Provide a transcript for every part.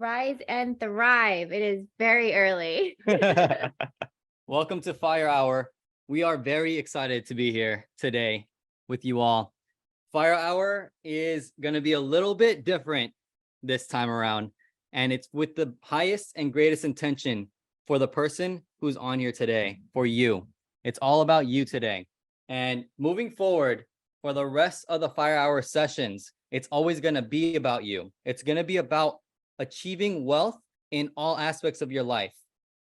Rise and thrive. It is very early. Welcome to Fire Hour. We are very excited to be here today with you all. Fire Hour is going to be a little bit different this time around, and it's with the highest and greatest intention for the person who's on here today, for you. It's all about you today. And moving forward, for the rest of the Fire Hour sessions, it's always going to be about you. It's going to be about achieving wealth in all aspects of your life,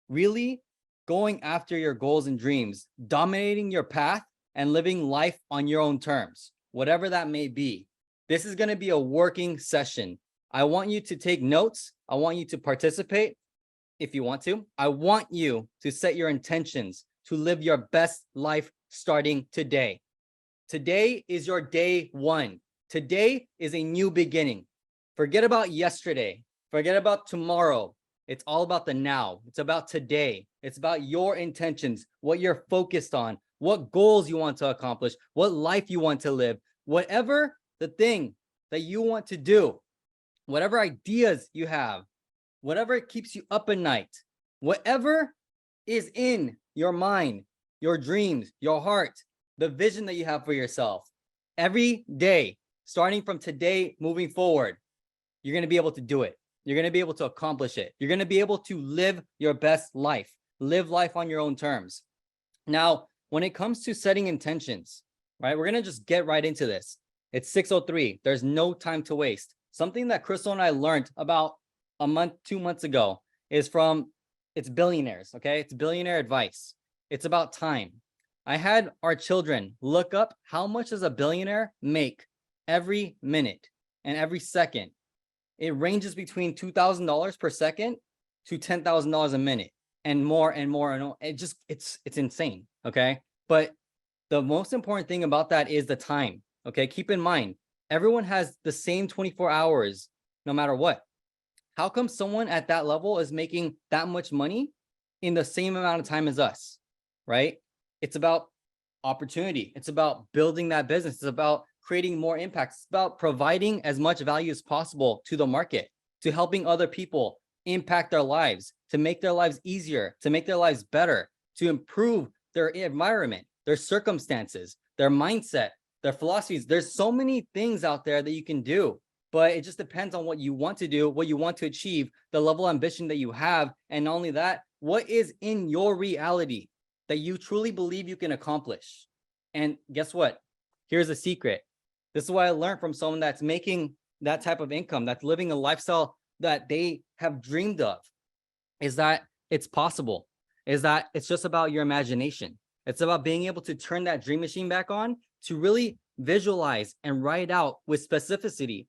really going after your goals and dreams, dominating your path and living life on your own terms, whatever that may be. This is going to be a working session. I want you to take notes. I want you to participate if you want to. I want you to set your intentions to live your best life starting today. Today is your day one. Today is a new beginning. Forget about yesterday. Forget about tomorrow. It's all about the now. It's about today. It's about your intentions, what you're focused on, what goals you want to accomplish, what life you want to live, whatever the thing that you want to do, whatever ideas you have, whatever keeps you up at night, whatever is in your mind, your dreams, your heart, the vision that you have for yourself. Every day, starting from today, moving forward, you're going to be able to do it. You're going to be able to accomplish it. You're going to be able to live your best life, live life on your own terms. Now, when it comes to setting intentions, right, we're going to just get right into this. It's 6:03. There's no time to waste. Something that Crystal and I learned about a month, 2 months ago is from it's billionaires. Okay. It's billionaire advice. It's about time. I had our children look up how much does a billionaire make every minute and every second. It ranges between $2,000 per second to $10,000 a minute and more and more. And it's insane. Okay. But the most important thing about that is the time. Okay. Keep in mind, everyone has the same 24 hours, no matter what. How come someone at that level is making that much money in the same amount of time as us? Right. It's about opportunity. It's about building that business. It's about creating more impact. It's about providing as much value as possible to the market, to helping other people impact their lives, to make their lives easier, to make their lives better, to improve their environment, their circumstances, their mindset, their philosophies. There's so many things out there that you can do, but it just depends on what you want to do, what you want to achieve, the level of ambition that you have. And not only that, what is in your reality that you truly believe you can accomplish. And guess what? Here's a secret. This is what I learned from someone that's making that type of income, that's living a lifestyle that they have dreamed of, is that it's possible, is that it's just about your imagination. It's about being able to turn that dream machine back on to really visualize and write out with specificity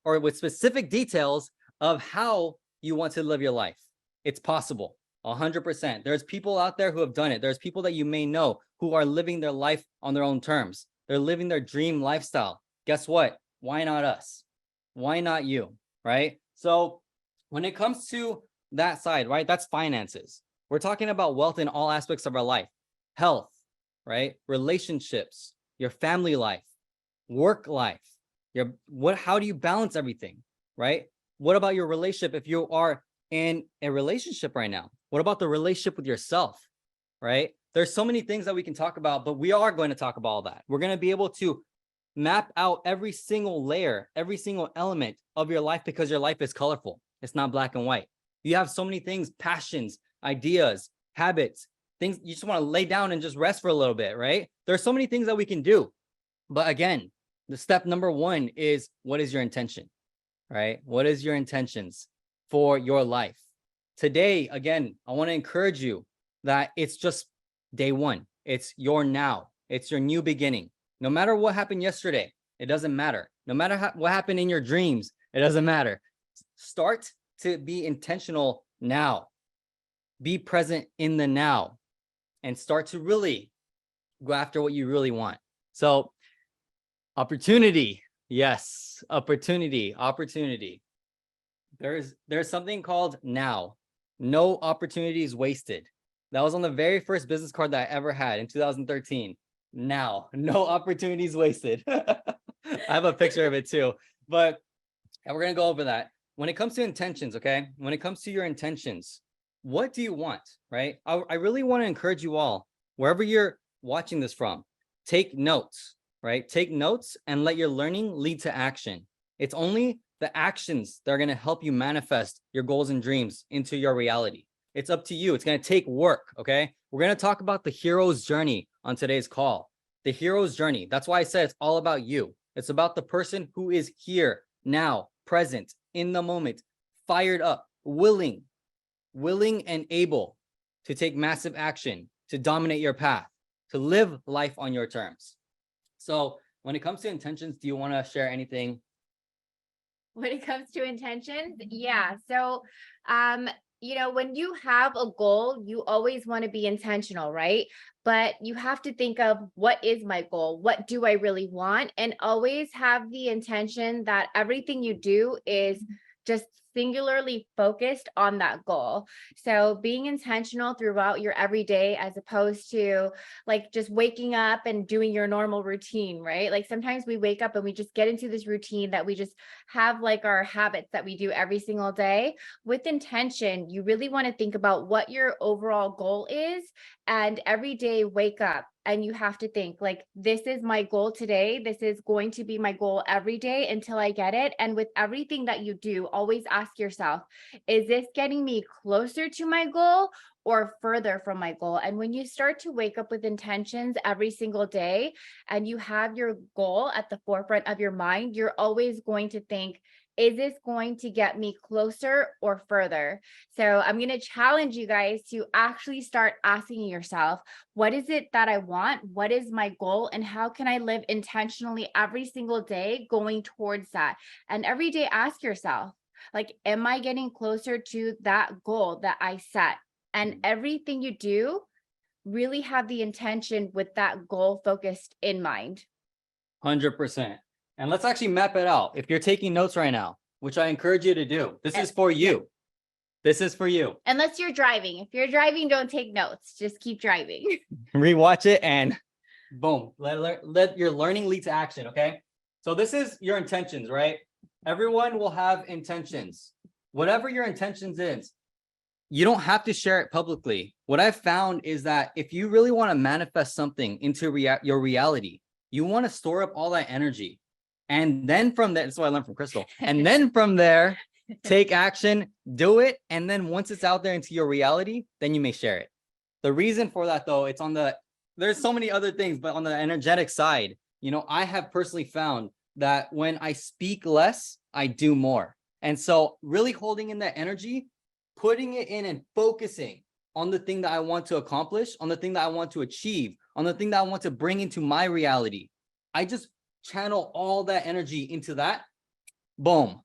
or with specific details of how you want to live your life. It's possible. 100%. There's people out there who have done it. There's people that you may know who are living their life on their own terms. They're living their dream lifestyle. Guess what? Why not us? Why not you? Right? So when it comes to that side, right, that's finances. We're talking about wealth in all aspects of our life. Health, right? Relationships, your family life, work life, how do you balance everything, right? What about your relationship if you are in a relationship right now? What about the relationship with yourself, right? There's so many things that we can talk about, but we are going to talk about all that. We're going to be able to map out every single layer, every single element of your life because your life is colorful. It's not black and white. You have so many things, passions, ideas, habits, things you just want to lay down and just rest for a little bit, right? There's so many things that we can do. But again, the step number one is, what is your intention, right? What is your intentions for your life? Today, again, I want to encourage you that it's just day one. It's your now. It's your new beginning. No matter what happened yesterday, it doesn't matter. No matter what happened in your dreams, it doesn't matter. Start to be intentional now. Be present in the now and start to really go after what you really want. So, opportunity. Yes, opportunity. There's something called now. No opportunities wasted. That was on the very first business card that I ever had in 2013. Now, no opportunities wasted. I have a picture of it too, but we're going to go over that. when it comes to intentions, okay? When it comes to your intentions, what do you want, right? I really want to encourage you all, wherever you're watching this from, take notes, right? Take notes and let your learning lead to action. It's only the actions that are going to help you manifest your goals and dreams into your reality. It's up to you. It's going to take work, okay? We're going to talk about the hero's journey on today's call. The hero's journey. That's why I said it's all about you. It's about the person who is here now, present, in the moment, fired up, willing and able to take massive action, to dominate your path, to live life on your terms. So when it comes to intentions, do you want to share anything? When it comes to intentions, yeah. So, when you have a goal, you always want to be intentional, right? But you have to think of, what is my goal? What do I really want? And always have the intention that everything you do is just singularly focused on that goal. So being intentional throughout your everyday, as opposed to like just waking up and doing your normal routine, right? Like sometimes we wake up and we just get into this routine that we just have, like our habits that we do every single day. With intention, you really want to think about what your overall goal is, and every day wake up and you have to think, like, this is my goal today. This is going to be my goal every day until I get it. And with everything that you do, always ask yourself, is this getting me closer to my goal or further from my goal? And when you start to wake up with intentions every single day and you have your goal at the forefront of your mind, you're always going to think, is this going to get me closer or further? So I'm going to challenge you guys to actually start asking yourself, what is it that I want? What is my goal? And how can I live intentionally every single day going towards that? And every day ask yourself, like, am I getting closer to that goal that I set? And everything you do, really have the intention with that goal focused in mind. 100%. And let's actually map it out. If you're taking notes right now, which I encourage you to do, this is for you. This is for you. Unless you're driving. If you're driving, don't take notes. Just keep driving. Rewatch it and boom, let your learning lead to action, okay? So this is your intentions, right? Everyone will have intentions. Whatever your intentions is, you don't have to share it publicly. What I've found is that if you really want to manifest something into your reality, you want to store up all that energy. And then from there, that's what I learned from Crystal. And then from there, take action, do it. And then once it's out there into your reality, then you may share it. The reason for that, though, it's on there's so many other things, but on the energetic side, I have personally found that when I speak less, I do more. And so really holding in that energy, putting it in and focusing on the thing that I want to accomplish, on the thing that I want to achieve, on the thing that I want to bring into my reality. I just channel all that energy into that. Boom,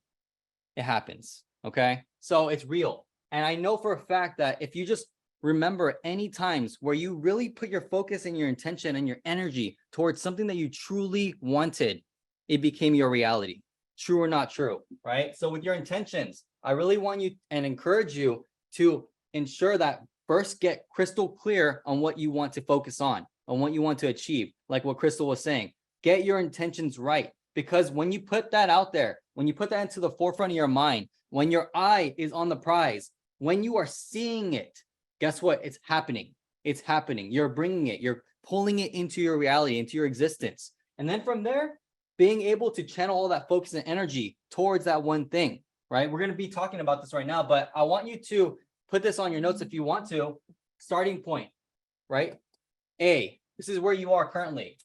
it happens. Okay, so it's real. And I know for a fact that if you just remember any times where you really put your focus and your intention and your energy towards something that you truly wanted, it became your reality. True or not true, right? So with your intentions, I really want you and encourage you to ensure that first get crystal clear on what you want to focus on what you want to achieve. Like what Crystal was saying, get your intentions right. Because when you put that out there, when you put that into the forefront of your mind, when your eye is on the prize, when you are seeing it, guess what? It's happening. It's happening. You're bringing it. You're pulling it into your reality, into your existence. And then from there, being able to channel all that focus and energy towards that one thing, right? We're going to be talking about this right now, but I want you to put this on your notes if you want to. Starting point, right? A, this is where you are currently.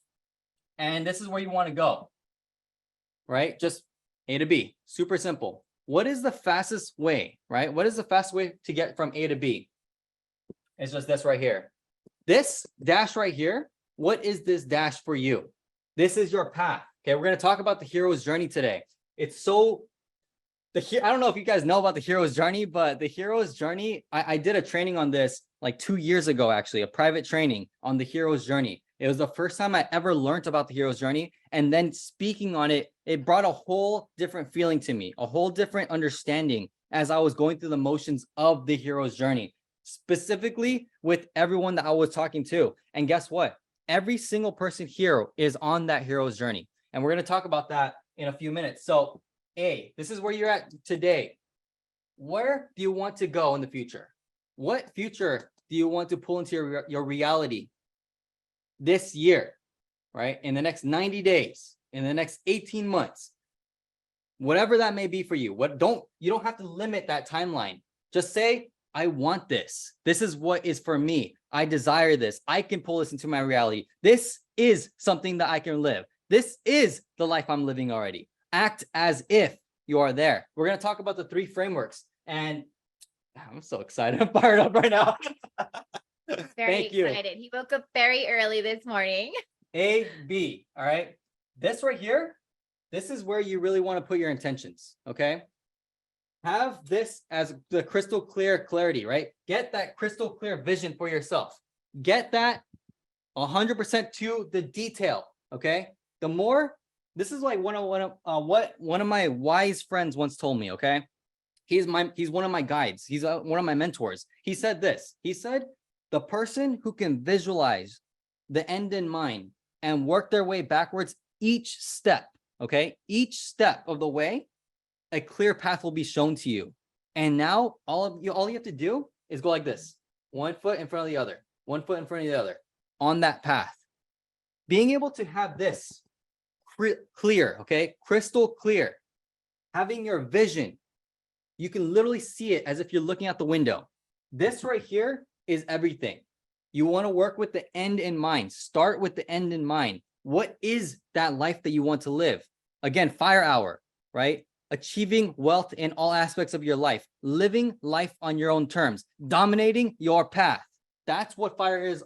And this is where you want to go, right? Just A to B, super simple. What is the fastest way, right? What is the fastest way to get from A to B? It's just this right here. This dash right here, what is this dash for you? This is your path. Okay, we're going to talk about the hero's journey today. It's so, I don't know if you guys know about the hero's journey, but the hero's journey, I did a training on this like 2 years ago, actually, a private training on the hero's journey. It was the first time I ever learned about the hero's journey. And then speaking on it, it brought a whole different feeling to me, a whole different understanding as I was going through the motions of the hero's journey, specifically with everyone that I was talking to. And guess what? Every single person here is on that hero's journey. And we're going to talk about that in a few minutes. So A, this is where you're at today. Where do you want to go in the future? What future do you want to pull into your reality this year, right? In the next 90 days, in the next 18 months, whatever that may be for you. You don't have to limit that timeline. Just say, I want this. This is what is for me. I desire this. I can pull this into my reality. This is something that I can live. This is the life I'm living already. Act as if you are there. We're going to talk about the 3 frameworks, and I'm so excited. I'm fired up right now. Very Thank you. excited. He woke up very early this morning. A, B. All right. This right here, this is where you really want to put your intentions. Okay. Have this as the crystal clear clarity, right? Get that crystal clear vision for yourself. Get that 100% to the detail. Okay. The more, this is like what one of my wise friends once told me. Okay. He's one of my guides. He's one of my mentors. He said this. He said, the person who can visualize the end in mind and work their way backwards each step, okay? Each step of the way, a clear path will be shown to you. And now all you have to do is go like this. 1 foot in front of the other, 1 foot in front of the other on that path. Being able to have this clear, okay? Crystal clear. Having your vision, you can literally see it as if you're looking out the window. This right here is everything. You want to work with the end in mind. Start with the end in mind. What is that life that you want to live? Again, FIRE hour, right? Achieving wealth in all aspects of your life, living life on your own terms, dominating your path. That's what FIRE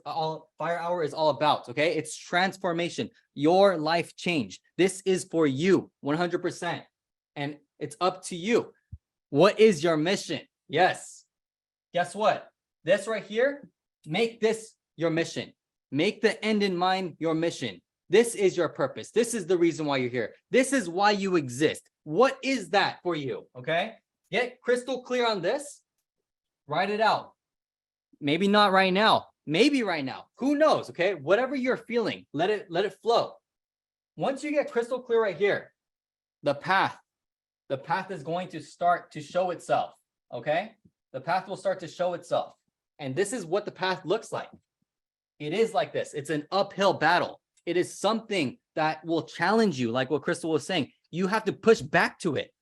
hour is all about. Okay. It's transformation, your life change. This is for you 100%. And it's up to you. What is your mission? Yes. Guess what? This right here, make this your mission. Make the end in mind your mission. This is your purpose. This is the reason why you're here. This is why you exist. What is that for you? Okay. Get crystal clear on this. Write it out. Maybe not right now. Maybe right now. Who knows? Okay. Whatever you're feeling, let it flow. Once you get crystal clear right here, the path is going to start to show itself. Okay. The path will start to show itself. And this is what the path looks like. It is like this. It's an uphill battle. It is something that will challenge you, like what Crystal was saying. You have to push back to it.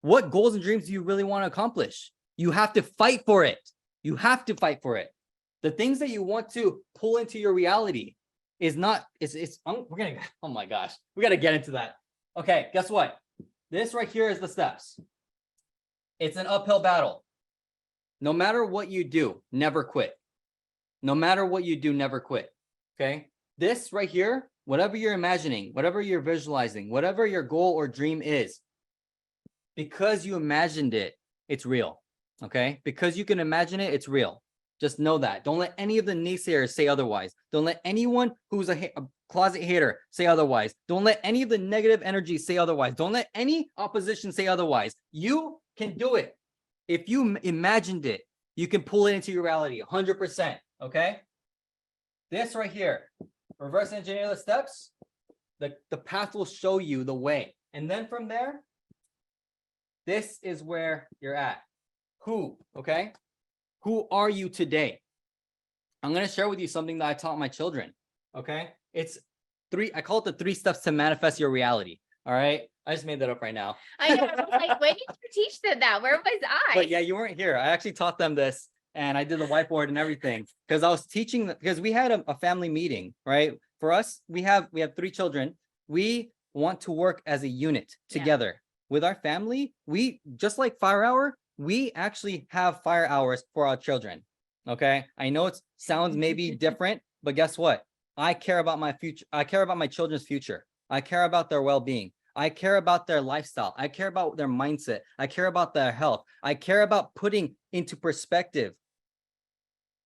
What goals and dreams do you really want to accomplish? You have to fight for it. You have to fight for it. The things that you want to pull into your reality is not, oh my gosh, we got to get into that. Okay, guess what? This right here is the steps. It's an uphill battle. No matter what you do, never quit. No matter what you do, never quit. Okay. This right here, whatever you're imagining, whatever you're visualizing, whatever your goal or dream is, because you imagined it, it's real. Okay. Because you can imagine it, it's real. Just know that. Don't let any of the naysayers say otherwise. Don't let anyone who's a closet hater say otherwise. Don't let any of the negative energy say otherwise. Don't let any opposition say otherwise. You can do it. If you imagined it, you can pull it into your reality 100%. Okay. This right here, reverse engineer the steps. The path will show you the way. And then from there, this is where you're at. Who, okay? Who are you today? I'm going to share with you something that I taught my children. Okay. I call it the 3 steps to manifest your reality. All right. I just made that up right now. I know. I was like, when did you teach them that? Where was I? But yeah, you weren't here. I actually taught them this, and I did the whiteboard and everything because I was teaching because we had a family meeting, right? For us, we have 3 children. We want to work as a unit together with our family. We just like FIRE hour. We actually have FIRE hours for our children. Okay. I know it sounds maybe different, but guess what? I care about my future. I care about my children's future. I care about their well-being. I care about their lifestyle. I care about their mindset. I care about their health. I care about putting into perspective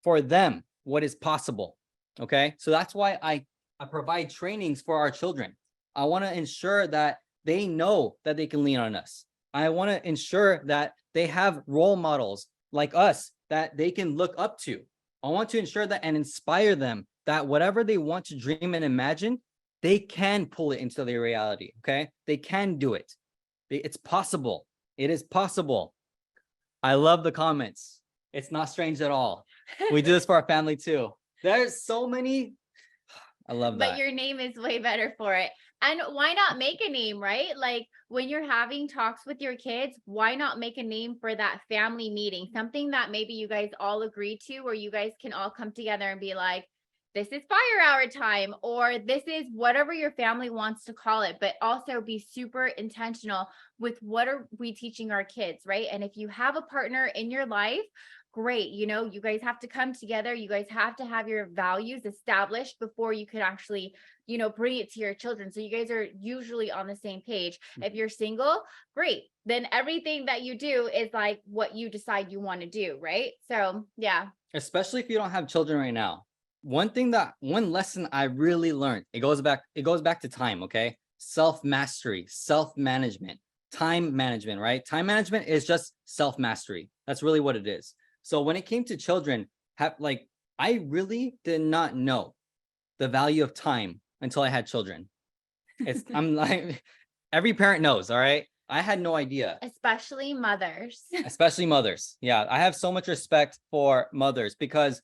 for them what is possible. Okay. So that's why I provide trainings for our children. I want to ensure that they know that they can lean on us. I want to ensure that they have role models like us that they can look up to. I want to ensure that and inspire them that whatever they want to dream and imagine, they can pull it into their reality. Okay. They can do it. It's possible. It is possible. I love the comments. It's not strange at all. We do this for our family too. There's so many. I love that. But your name is way better for it. And why not make a name, right? Like when you're having talks with your kids, why not make a name for that family meeting? Something that maybe you guys all agree to, where you guys can all come together and be like, this is fire hour time, or this is whatever your family wants to call it, but also be super intentional with what are we teaching our kids, right? And if you have a partner in your life, great. You know, you guys have to come together. You guys have to have your values established before you could actually, you know, bring it to your children. So you guys are usually on the same page. If you're single, great. Then everything that you do is like what you decide you want to do, right? So yeah. Especially if you don't have children right now. One lesson I really learned, it goes back to time, okay? Self-mastery, self-management, time management, right? Time management is just self-mastery. That's really what it is. So when it came to children, I really did not know the value of time until I had children. I'm like, every parent knows, all right? I had no idea. Especially mothers. Especially mothers. Yeah, I have so much respect for mothers because,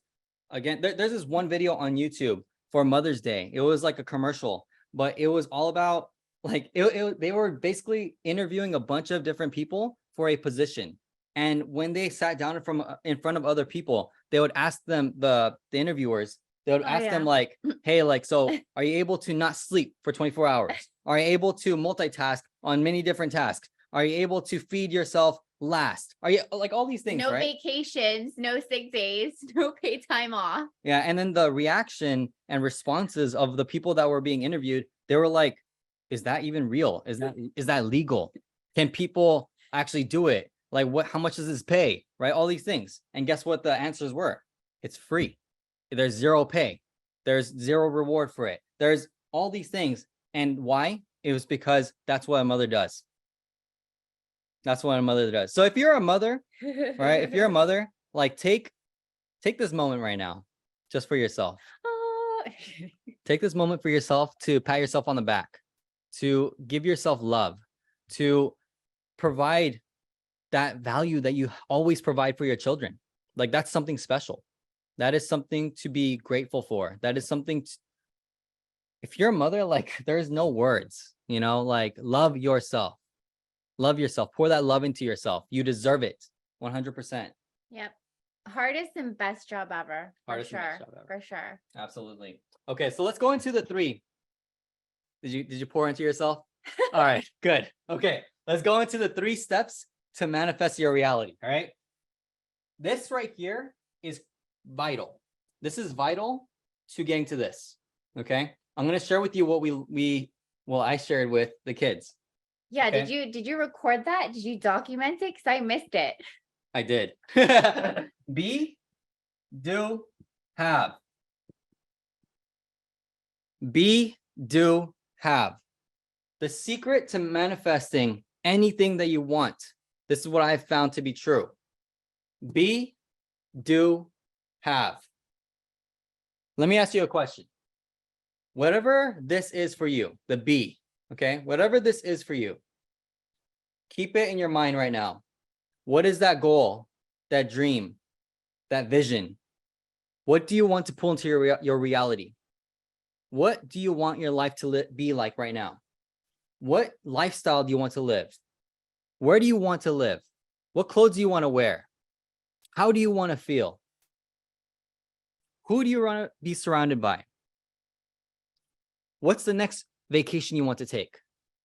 again, there's this one video on YouTube for Mother's Day. It was like a commercial, but it was all about they were basically interviewing a bunch of different people for a position. And when they sat down in front of other people, they would ask them, the interviewers, they would ask them like, hey, like, so are you able to not sleep for 24 hours? Are you able to multitask on many different tasks? Are you able to feed yourself last? Are you like all these things, no right? vacations, no sick days, no paid time off. Yeah. And then the reaction and responses of the people that were being interviewed, they were like, is that even real? Is that legal? Can people actually do it? Like how much does this pay? Right? All these things. And guess what the answers were? It's free. There's zero pay. There's zero reward for it. There's all these things. And why? It was because that's what a mother does. That's what a mother does. So if you're a mother, right? If you're a mother, like take this moment right now, just for yourself. Take this moment for yourself to pat yourself on the back, to give yourself love, to provide that value that you always provide for your children. Like that's something special. That is something to be grateful for. That is something if you're a mother, like there's no words, you know, like love yourself. Love yourself. Pour that love into yourself. You deserve it. 100%. Yep. Hardest and best job ever. Hardest for and sure. best job ever. For sure. Absolutely. Okay, so let's go into the 3. Did you pour into yourself? All right, good. Okay, let's go into the 3 steps to manifest your reality. All right. This right here is vital. This is vital to getting to this. Okay. I'm going to share with you what I shared with the kids. Yeah. Okay? Did you record that? Did you document it? Because I missed it. I did. Be, do, have. Be, do, have. The secret to manifesting anything that you want. This is what I've found to be true. Be, do, have. Let me ask you a question. Whatever this is for you, the be, okay? Whatever this is for you, keep it in your mind right now. What is that goal, that dream, that vision? What do you want to pull into your reality? What do you want your life to be like right now? What lifestyle do you want to live? Where do you want to live? What clothes do you want to wear? How do you want to feel? Who do you want to be surrounded by? What's the next vacation you want to take?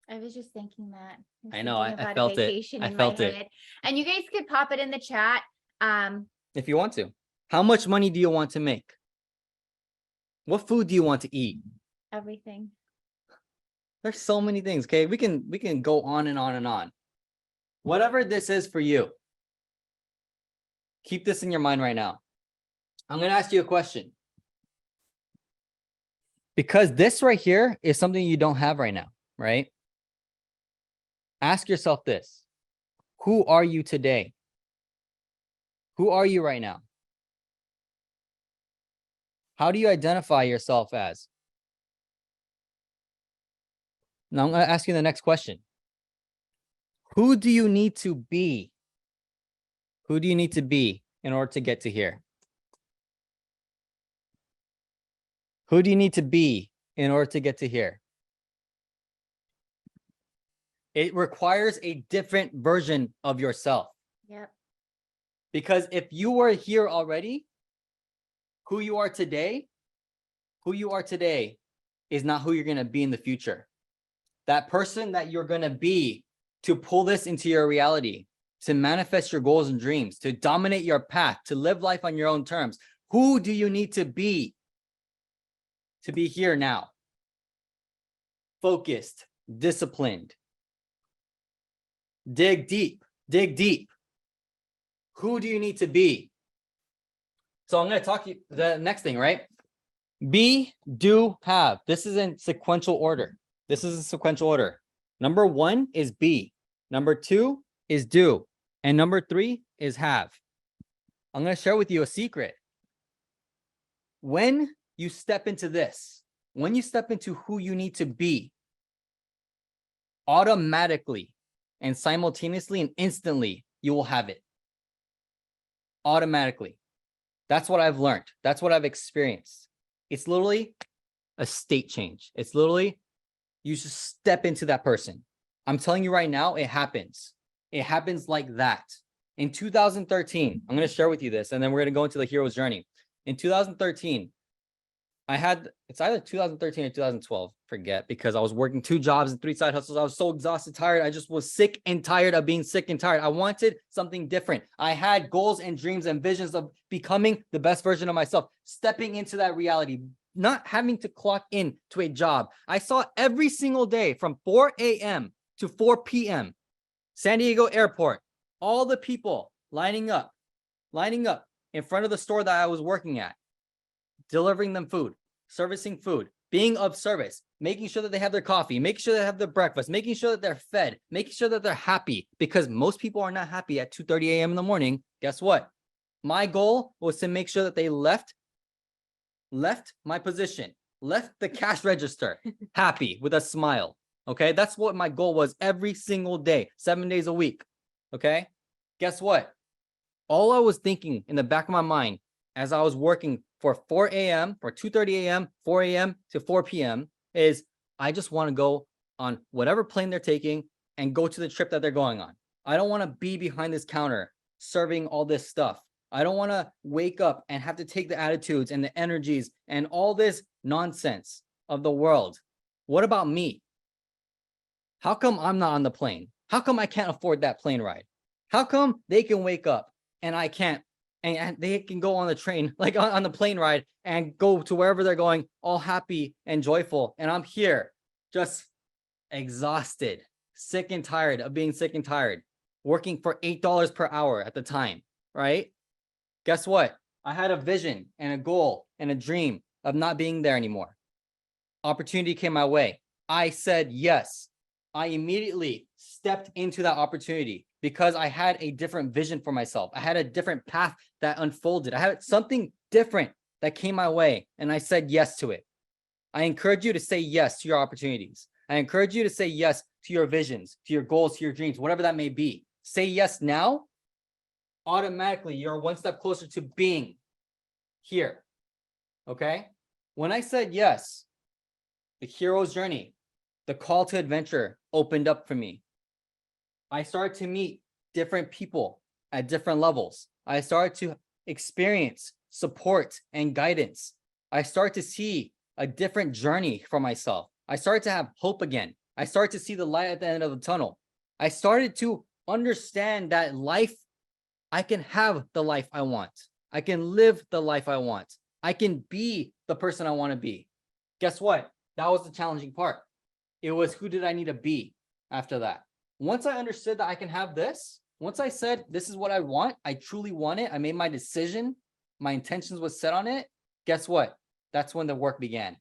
I was just thinking that. I know, I felt it. I felt it. And you guys could pop it in the chat. If you want to. How much money do you want to make? What food do you want to eat? Everything. There's so many things, okay? We can go on and on and on. Whatever this is for you, keep this in your mind right now. I'm going to ask you a question. Because this right here is something you don't have right now, right? Ask yourself this. Who are you today? Who are you right now? How do you identify yourself as? Now I'm going to ask you the next question. Who do you need to be? Who do you need to be in order to get to here? Who do you need to be in order to get to here? It requires a different version of yourself. Yep. Because if you were here already, who you are today is not who you're going to be in the future. That person that you're going to be to pull this into your reality, to manifest your goals and dreams, to dominate your path, to live life on your own terms. Who do you need to be here now? Focused, disciplined. Dig deep, dig deep. Who do you need to be? So I'm going to talk to you the next thing, right? Be, do, have. This is in sequential order. Number 1 is be. Number 2 is do. And number 3 is have. I'm going to share with you a secret. When you step into this, when you step into who you need to be, automatically and simultaneously and instantly, you will have it. Automatically. That's what I've learned. That's what I've experienced. It's literally a state change. It's literally, you just step into that person. I'm telling you right now, it happens. It happens like that. In 2013, I'm going to share with you this, and then we're going to go into the hero's journey. In 2013, it's either 2013 or 2012, forget, because I was working 2 jobs and 3 side hustles. I was so exhausted, tired. I just was sick and tired of being sick and tired. I wanted something different. I had goals and dreams and visions of becoming the best version of myself, stepping into that reality, not having to clock in to a job. I saw every single day from 4 a.m. to 4 p.m. San Diego airport, all the people lining up in front of the store that I was working at, delivering them food, servicing food, being of service, making sure that they have their coffee, making sure they have their breakfast, making sure that they're fed, making sure that they're happy, because most people are not happy at 2:30 a.m. in the morning. Guess what? My goal was to make sure that they left my position, left the cash register happy with a smile. Okay, that's what my goal was every single day, 7 days a week. Okay, guess what? All I was thinking in the back of my mind as I was working for 4 a.m., for 2:30 a.m., 4 a.m. to 4 p.m. is I just want to go on whatever plane they're taking and go to the trip that they're going on. I don't want to be behind this counter serving all this stuff. I don't want to wake up and have to take the attitudes and the energies and all this nonsense of the world. What about me? How come I'm not on the plane? How come I can't afford that plane ride? How come they can wake up and I can't? And they can go on the train, like on the plane ride, and go to wherever they're going, all happy and joyful. And I'm here, just exhausted, sick and tired of being sick and tired, working for $8 per hour at the time, right? Guess what? I had a vision and a goal and a dream of not being there anymore. Opportunity came my way. I said yes. I immediately stepped into that opportunity because I had a different vision for myself. I had a different path that unfolded. I had something different that came my way, and I said yes to it. I encourage you to say yes to your opportunities. I encourage you to say yes to your visions, to your goals, to your dreams, whatever that may be. Say yes now. Automatically, you're one step closer to being here. Okay? When I said yes, the hero's journey, the call to adventure opened up for me. I started to meet different people at different levels. I started to experience support and guidance. I started to see a different journey for myself. I started to have hope again. I started to see the light at the end of the tunnel. I started to understand that life, I can have the life I want. I can live the life I want. I can be the person I want to be. Guess what? That was the challenging part. It was, who did I need to be after that? Once I understood that I can have this, once I said, this is what I want, I truly want it, I made my decision, my intentions was set on it, guess what? That's when the work began.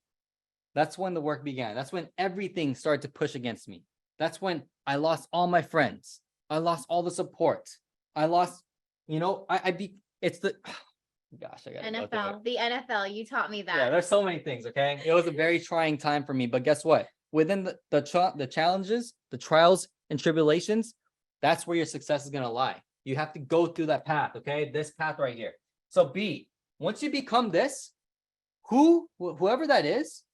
That's when the work began. That's when everything started to push against me. That's when I lost all my friends. I lost all the support. I lost, it's the, gosh, I gotta go through it. The NFL, you taught me that. Yeah, there's so many things, okay? It was a very trying time for me, but guess what? Within the challenges, the trials and tribulations, that's where your success is going to lie. You have to go through that path, okay? This path right here. So B, once you become this, whoever that is,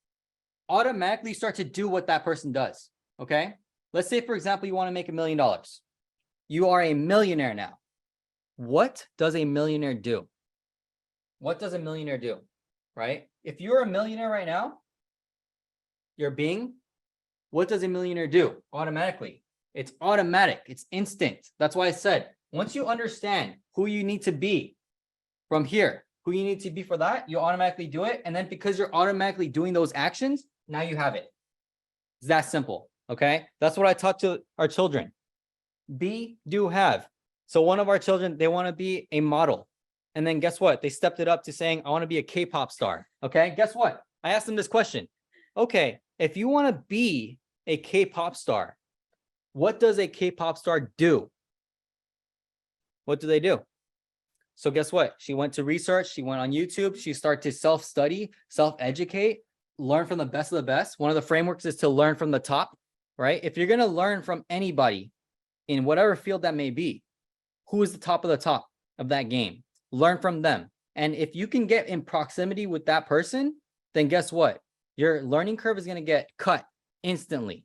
automatically start to do what that person does, okay? Let's say, for example, you want to make $1 million. You are a millionaire now. What does a millionaire do? What does a millionaire do, right? If you're a millionaire right now, what does a millionaire do automatically? It's automatic. It's instant. That's why I said, once you understand who you need to be from here, who you need to be for that, you automatically do it. And then because you're automatically doing those actions, now you have it. It's that simple, okay? That's what I taught to our children. Be, do, have. So one of our children, they want to be a model. And then guess what? They stepped it up to saying, I want to be a K-pop star, okay? Guess what? I asked them this question. Okay, if you want to be a K-pop star, what does a K-pop star do? What do they do? So guess what? She went to research. She went on YouTube. She started to self-study, self-educate, learn from the best of the best. One of the frameworks is to learn from the top, right? If you're going to learn from anybody in whatever field that may be, who is the top of that game? Learn from them. And if you can get in proximity with that person, then guess what? Your learning curve is going to get cut instantly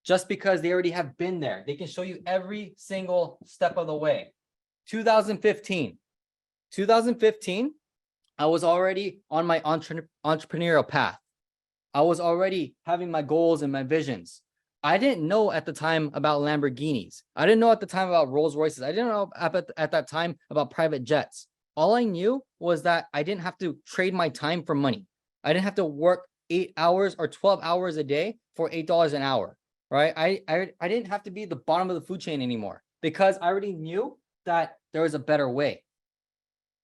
just because they already have been there. They can show you every single step of the way. 2015, I was already on my entrepreneurial path. I was already having my goals and my visions. I didn't know at the time about Lamborghinis. I didn't know at the time about Rolls Royces. I didn't know at that time about private jets. All I knew was that I didn't have to trade my time for money. I didn't have to work 8 hours or 12 hours a day for $8 an hour, right? I didn't have to be the bottom of the food chain anymore because I already knew that there was a better way.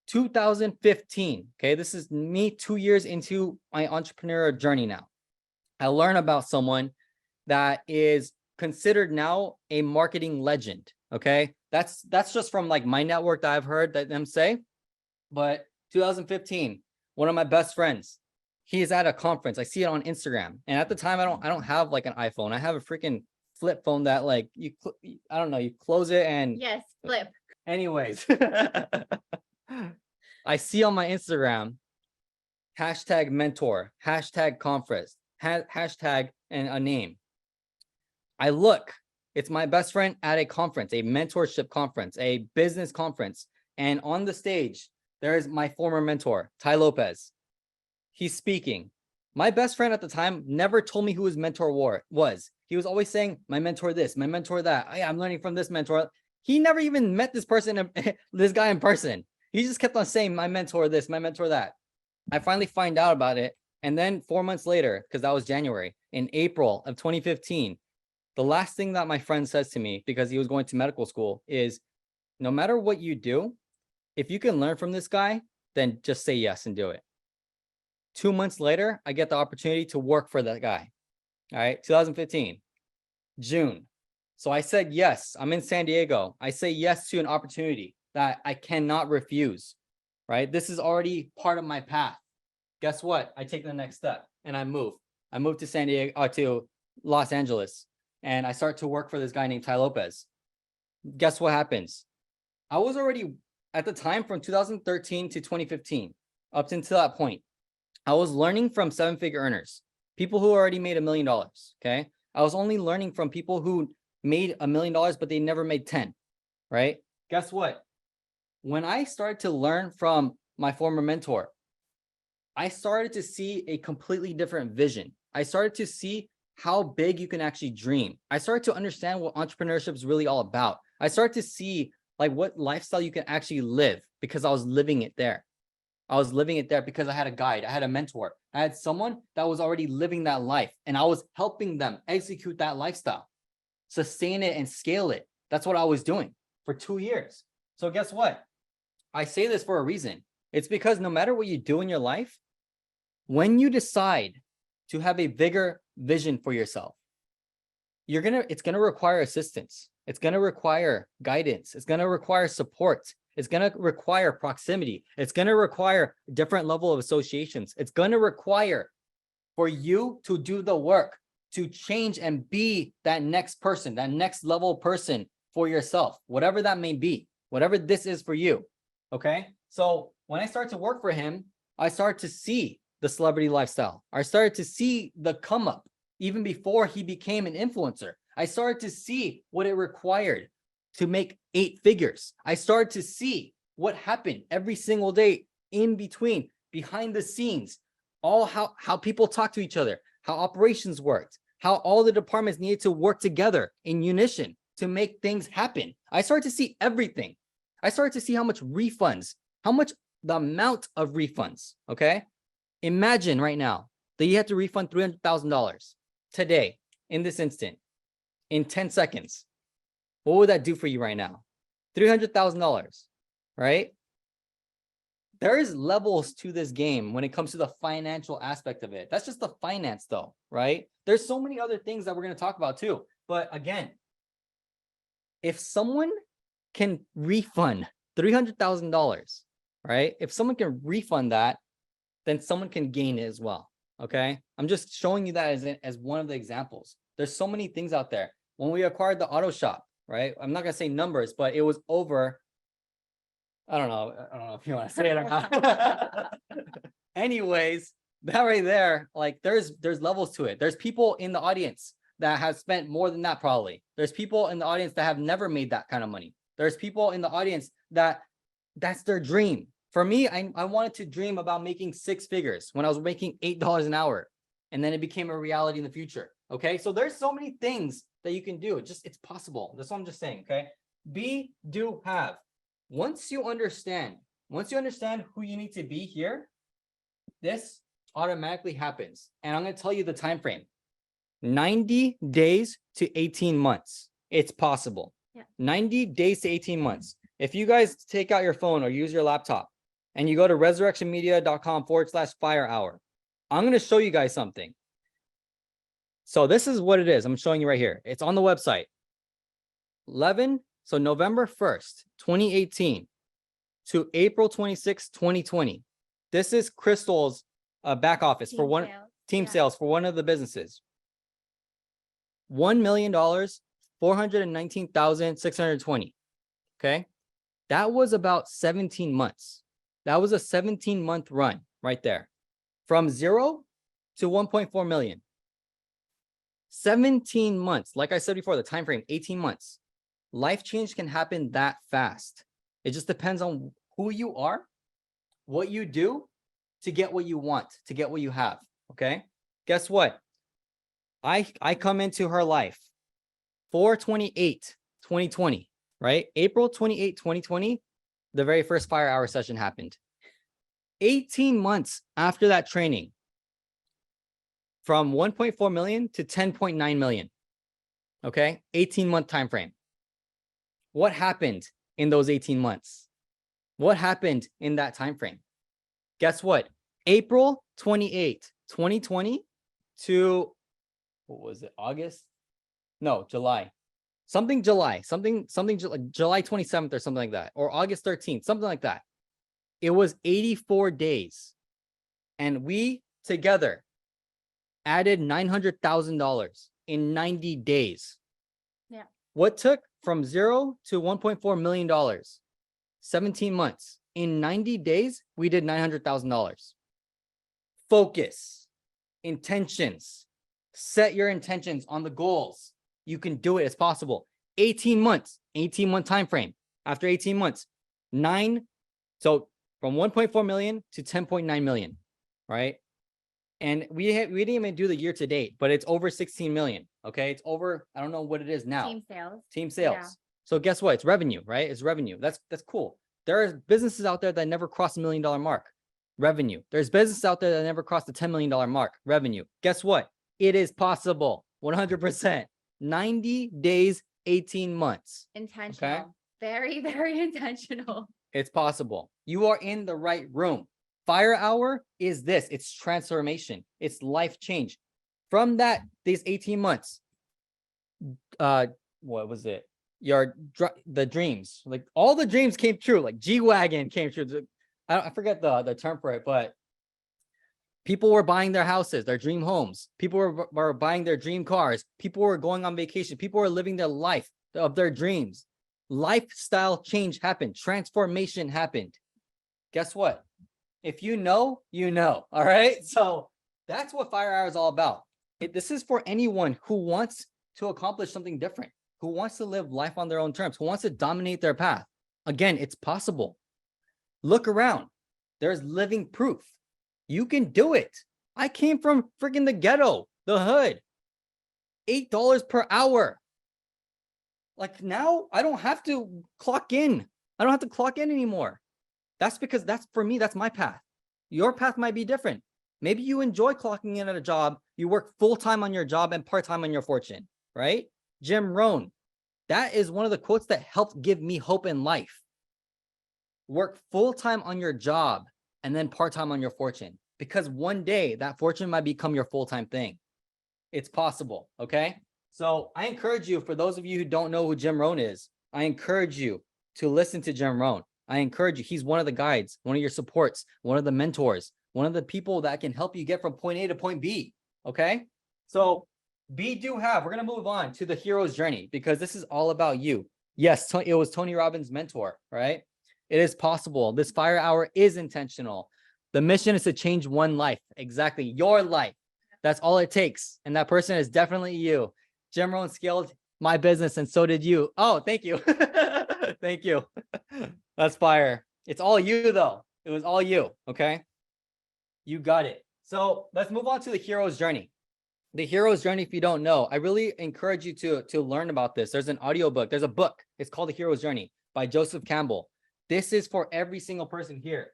2015, okay, this is me 2 years into my entrepreneurial journey now. I learned about someone that is considered now a marketing legend, okay? That's just from like my network that I've heard that them say. But 2015, one of my best friends, he is at a conference. I see it on Instagram. And at the time, I don't have like an iPhone. I have a freaking flip phone that like I don't know, you close it and Yes, flip. anyways. I see on my Instagram, hashtag mentor, hashtag conference, hashtag and a name. I look, it's my best friend at a conference, a mentorship conference, a business conference. And on the stage, there's my former mentor, Ty Lopez. He's speaking. My best friend at the time never told me who his mentor was. He was always saying, my mentor this, my mentor that. I'm learning from this mentor. He never even met this person, this guy in person. He just kept on saying, my mentor this, my mentor that. I finally find out about it. And then 4 months later, because that was January, in April of 2015, the last thing that my friend says to me, because he was going to medical school, is no matter what you do, if you can learn from this guy, then just say yes and do it. 2 months later, I get the opportunity to work for that guy. All right, 2015, June. So I said yes. I'm in San Diego. I say yes to an opportunity that I cannot refuse, right? This is already part of my path. Guess what? I take the next step and I move. I moved to San Diego, to Los Angeles, and I start to work for this guy named Ty Lopez. Guess what happens? I was already, at the time, from 2013 to 2015, up until that point, I was learning from seven-figure earners, people who already made $1 million, okay? I was only learning from people who made $1 million, but they never made 10, right? Guess what? When I started to learn from my former mentor, I started to see a completely different vision. I started to see how big you can actually dream. I started to understand what entrepreneurship is really all about. I started to see like what lifestyle you can actually live because I was living it there. I was living it there because I had a guide. I had a mentor. I had someone that was already living that life, and I was helping them execute that lifestyle, sustain it and scale it. That's what I was doing for 2 years. So guess what? I say this for a reason. It's because no matter what you do in your life, when you decide to have a bigger vision for yourself, it's going to require assistance. It's going to require guidance. It's going to require support. It's going to require proximity. It's going to require different level of associations. It's going to require for you to do the work to change and be that next person, that next level person for yourself, whatever that may be, whatever this is for you. Okay. So when I started to work for him, I started to see the celebrity lifestyle. I started to see the come up even before he became an influencer. I started to see what it required to make 8 figures. I started to see what happened every single day in between, behind the scenes, all how people talk to each other, how operations worked, how all the departments needed to work together in unison to make things happen. I started to see everything. I started to see how much refunds, the amount of refunds, okay? Imagine right now that you have to refund $300,000 today, in this instant, in 10 seconds. What would that do for you right now? $300,000, right? There is levels to this game when it comes to the financial aspect of it. That's just the finance though, right? There's so many other things that we're going to talk about too. But again, if someone can refund $300,000, right? If someone can refund that, then someone can gain it as well. Okay. I'm just showing you that as one of the examples. There's so many things out there. When we acquired the auto shop, right? I'm not going to say numbers, but it was over. I don't know if you want to say it or not. Anyways, that right there, like there's levels to it. There's people in the audience that have spent more than that probably. There's people in the audience that have never made that kind of money. There's people in the audience that's their dream. For me, I wanted to dream about making 6 figures when I was making $8 an hour. And then it became a reality in the future. Okay. So there's so many things that you can do. It's possible. That's what I'm just saying. Okay. Be, do, have. Once you understand who you need to be here, this automatically happens. And I'm going to tell you the time frame. 90 days to 18 months. It's possible. Yeah. 90 days to 18 months. If you guys take out your phone or use your laptop and you go to resurrectionmedia.com/FIREHOUR, I'm going to show you guys something. So this is what it is. I'm showing you right here. It's on the website. So November 1st, 2018 to April 26th, 2020. This is Crystal's back office for one team sales for one of the businesses. $1 million, 419,620. Okay. That was about 17 months. That was a 17-month run right there. From 0 to 1.4 million. 17 months. Like I said before, the time frame, 18 months. Life change can happen that fast. It just depends on who you are, what you do to get what you want, to get what you have. Okay. Guess what? I come into her life 4/28/2020, right? April 28, 2020, the very first Fire Hour session happened. 18 months after that training, from 1.4 million to 10.9 million. Okay. 18-month time frame. What happened in those 18 months? What happened in that time frame? Guess what? April 28, 2020 to, what was it? August? No, July. July 27th or something like that, or August 13th, something like that. It was 84 days. And we together added $900,000 in 90 days. Yeah. What took from 0 to $1.4 million? 17 months. In 90 days, we did $900,000. Focus, intentions, set your intentions on the goals. You can do it. It's possible. 18 months, 18-month time frame. After 18 months, so from 1.4 million to 10.9 million, right? And we didn't even do the year to date, but it's over 16 million. Okay. It's over, I don't know what it is now. Team sales. Yeah. So guess what? It's revenue, right? It's revenue. That's cool. There are businesses out there that never cross $1 million mark. Revenue. There's businesses out there that never cross the $10 million mark. Revenue. Guess what? It is possible. 100%. 90 days, 18 months. Intentional. Okay? Very, very intentional. It's possible. You are in the right room. Fire Hour is this. It's transformation. It's life change. From these 18 months, what was it? The dreams, like all the dreams came true. Like G-Wagon came true. I forget the term for it, but people were buying their houses, their dream homes. People were buying their dream cars. People were going on vacation. People were living their life of their dreams. Lifestyle change happened. Transformation happened. Guess what? If you know, you know. All right. So that's what Fire Hour is all about. This is for anyone who wants to accomplish something different, who wants to live life on their own terms, who wants to dominate their path. Again, it's possible. Look around. There's living proof. You can do it. I came from freaking the ghetto, the hood. $8 per hour. Like now, I don't have to clock in. I don't have to clock in anymore. That's because for me, that's my path. Your path might be different. Maybe you enjoy clocking in at a job. You work full-time on your job and part-time on your fortune, right? Jim Rohn. That is one of the quotes that helped give me hope in life. Work full-time on your job and then part-time on your fortune, because one day that fortune might become your full-time thing. It's possible, okay? So I encourage you, for those of you who don't know who Jim Rohn is, I encourage you to listen to Jim Rohn. I encourage you. He's one of the guides, one of your supports, one of the mentors, one of the people that can help you get from point A to point B, okay? So we're going to move on to the hero's journey, because this is all about you. Yes, it was Tony Robbins' mentor, right? It is possible. This Fire Hour is intentional. The mission is to change one life. Exactly. Your life. That's all it takes. And that person is definitely you. Jim Rohn scaled my business, and so did you. Oh, thank you. Thank you. That's fire. It's all you, though. It was all you. Okay. You got it. So let's move on to the hero's journey. The hero's journey, if you don't know, I really encourage you to learn about this. There's an audiobook. There's a book. It's called The Hero's Journey by Joseph Campbell. This is for every single person here.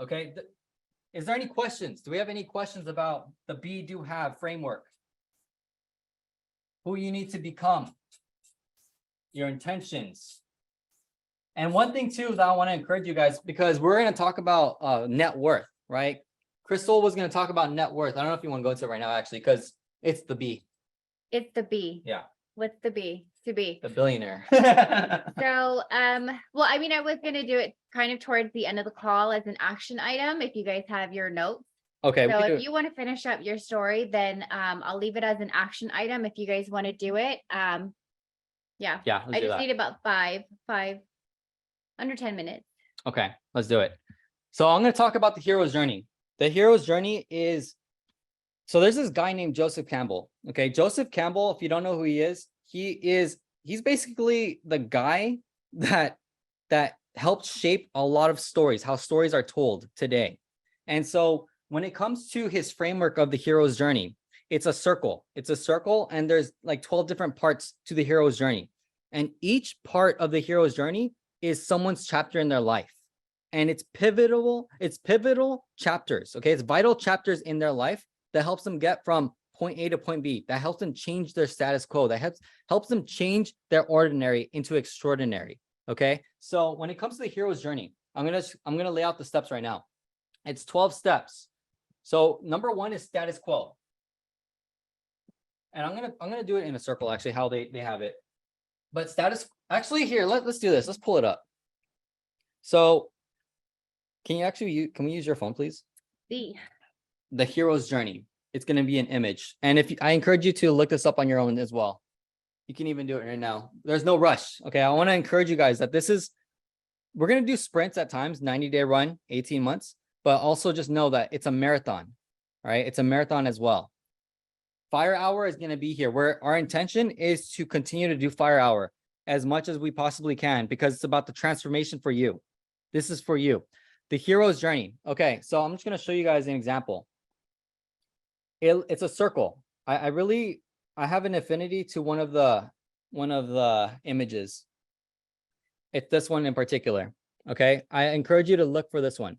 Okay. Is there any questions? Do we have any questions about the Be, Do, Have framework? Who you need to become, your intentions. And one thing too that I want to encourage you guys, because we're going to talk about net worth, right? Crystal was going to talk about net worth. I don't know if you want to go into it right now, actually, because it's the B. It's the B. Yeah. What's the B? To be the billionaire. So, well, I mean, I was going to do it kind of towards the end of the call as an action item, if you guys have your notes. Okay. So if you want to finish up your story, then I'll leave it as an action item if you guys want to do it. Yeah. I just need about five under 10 minutes. Okay, let's do it. So I'm going to talk about the hero's journey. The hero's journey is, so there's this guy named Joseph Campbell. Okay, Joseph Campbell, if you don't know who he's basically the guy that helped shape a lot of stories, how stories are told today. And so when it comes to his framework of the hero's journey, it's a circle. It's a circle, and there's like 12 different parts to the hero's journey. And each part of the hero's journey is someone's chapter in their life. And it's pivotal chapters. Okay, it's vital chapters in their life that helps them get from point A to point B, that helps them change their status quo, that helps them change their ordinary into extraordinary. Okay, so when it comes to the hero's journey, I'm gonna lay out the steps right now. It's 12 steps. So number one is status quo. And I'm gonna do it in a circle, actually, how they have it. But actually here, let's do this. Let's pull it up. So can we use your phone, please? The hero's journey. It's going to be an image. And I encourage you to look this up on your own as well. You can even do it right now. There's no rush. Okay. I want to encourage you guys that we're going to do sprints at times, 90-day run, 18 months, but also just know that it's a marathon. All right. It's a marathon as well. Fire Hour is going to be here, where our intention is to continue to do Fire Hour as much as we possibly can, because it's about the transformation for you. This is for you. The hero's journey. Okay, so I'm just going to show you guys an example. It's a circle. I have an affinity to one of the images. It's this one in particular. Okay, I encourage you to look for this one.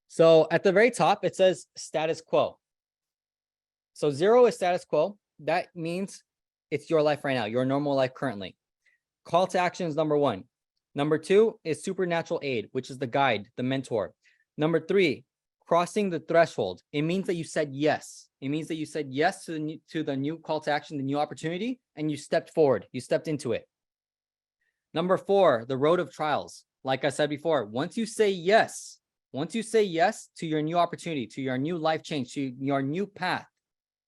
So at the very top, it says status quo. So 0 is status quo. That means it's your life right now, your normal life currently. Call to action is number 1. Number 2 is supernatural aid, which is the guide, the mentor. Number 3, crossing the threshold. It means that you said yes. It means that you said yes to the new call to action, the new opportunity, and you stepped forward. You stepped into it. Number 4, the road of trials. Like I said before, once you say yes to your new opportunity, to your new life change, to your new path,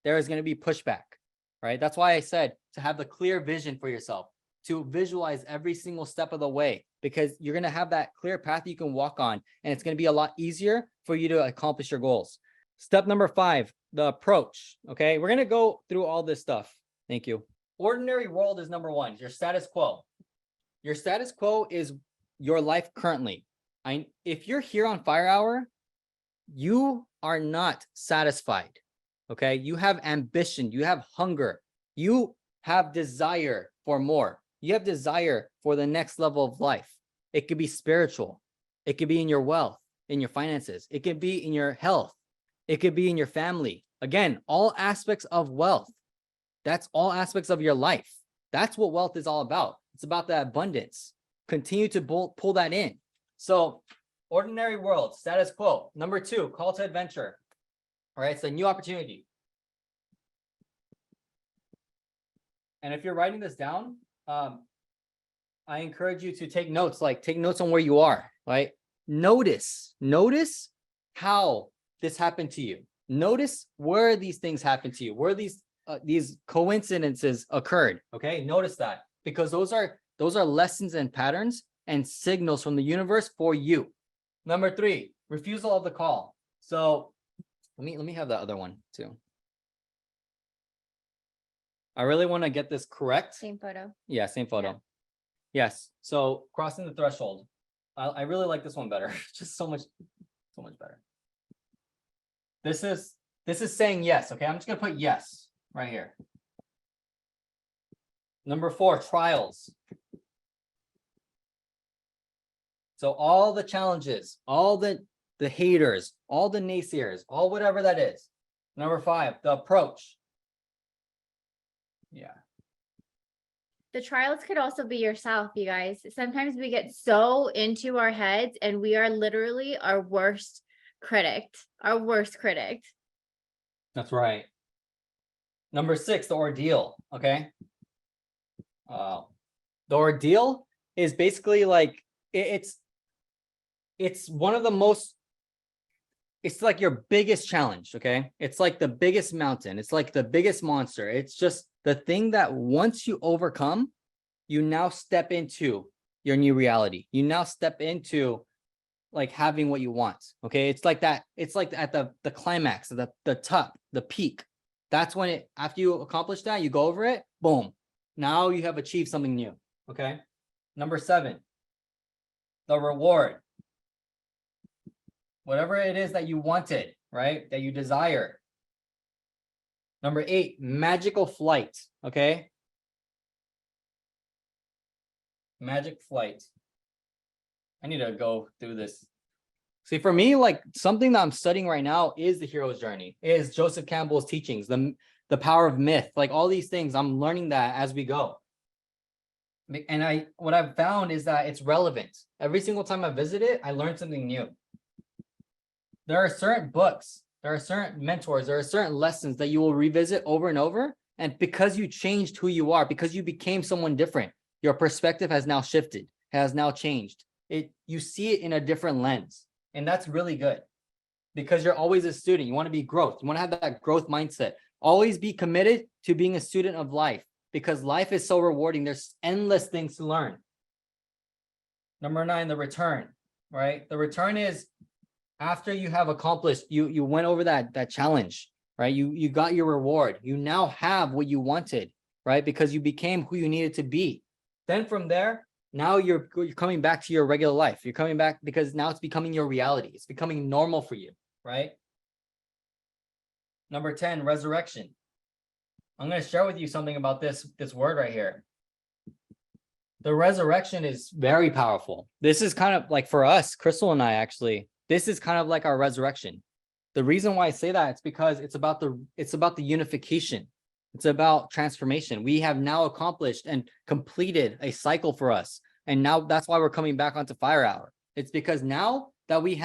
there is going to be pushback, right? That's why I said to have the clear vision for yourself, to visualize every single step of the way, because you're going to have that clear path you can walk on, and it's going to be a lot easier for you to accomplish your goals. Step number 5, the approach. Okay, we're going to go through all this stuff. Thank you. Ordinary world is number 1, your status quo. Your status quo is your life currently. If you're here on Fire Hour, you are not satisfied. Okay, you have ambition, you have hunger, you have desire for more. You have desire for the next level of life. It could be spiritual. It could be in your wealth, in your finances. It could be in your health. It could be in your family. Again, all aspects of wealth. That's all aspects of your life. That's what wealth is all about. It's about the abundance. Continue to pull that in. So, ordinary world, status quo. Number 2, call to adventure. All right, it's a new opportunity. And if you're writing this down, I encourage you to take notes, like take notes on where you are, right? Notice how this happened to you. Notice where these things happened to you, where these coincidences occurred. Okay, notice that, because those are lessons and patterns and signals from the universe for you. Number 3, refusal of the call. So let me have the other one too. I really want to get this correct. Same photo. Yeah, same photo. Yeah. Yes. So crossing the threshold. I really like this one better. Just so much better. This is saying yes. Okay, I'm just gonna put yes right here. Number 4, trials. So all the challenges, all the haters, all the naysayers, all whatever that is. Number 5, the approach. Yeah. The trials could also be yourself, you guys. Sometimes we get so into our heads and we are literally our worst critic. That's right. Number 6, the ordeal. Okay. The ordeal is basically like it's one of the most, it's like your biggest challenge. Okay. It's like the biggest mountain. It's like the biggest monster. It's just the thing that once you overcome, you now step into your new reality. You now step into like having what you want. Okay. It's like that. It's like at the climax, the top, the peak. That's when after you accomplish that, you go over it, boom. Now you have achieved something new. Okay. Number 7, the reward. Whatever it is that you wanted, right? That you desire. Number 8, magical flight. Okay. Magic flight. I need to go through this. See, for me, like something that I'm studying right now is the hero's journey, is Joseph Campbell's teachings, the power of myth, like all these things. I'm learning that as we go. And what I've found is that it's relevant. Every single time I visit it, I learn something new. There are certain books, there are certain mentors, there are certain lessons that you will revisit over and over. And because you changed who you are, because you became someone different, your perspective has now shifted, has now changed. You see it in a different lens. And that's really good, because you're always a student. You want to be growth. You want to have that growth mindset. Always be committed to being a student of life, because life is so rewarding. There's endless things to learn. Number 9, the return, right? The return is after you have accomplished, you went over that challenge, right? You got your reward. You now have what you wanted, right? Because you became who you needed to be. Then from there, now you're coming back to your regular life. You're coming back because now it's becoming your reality. It's becoming normal for you, right? Number 10, resurrection. I'm going to share with you something about this word right here. The resurrection is very powerful. This is kind of like for us, Crystal and I actually, this is kind of like our resurrection. The reason why I say that, it's because it's about the unification. It's about transformation. We have now accomplished and completed a cycle for us. And now that's why we're coming back onto Fire Hour. It's because now that we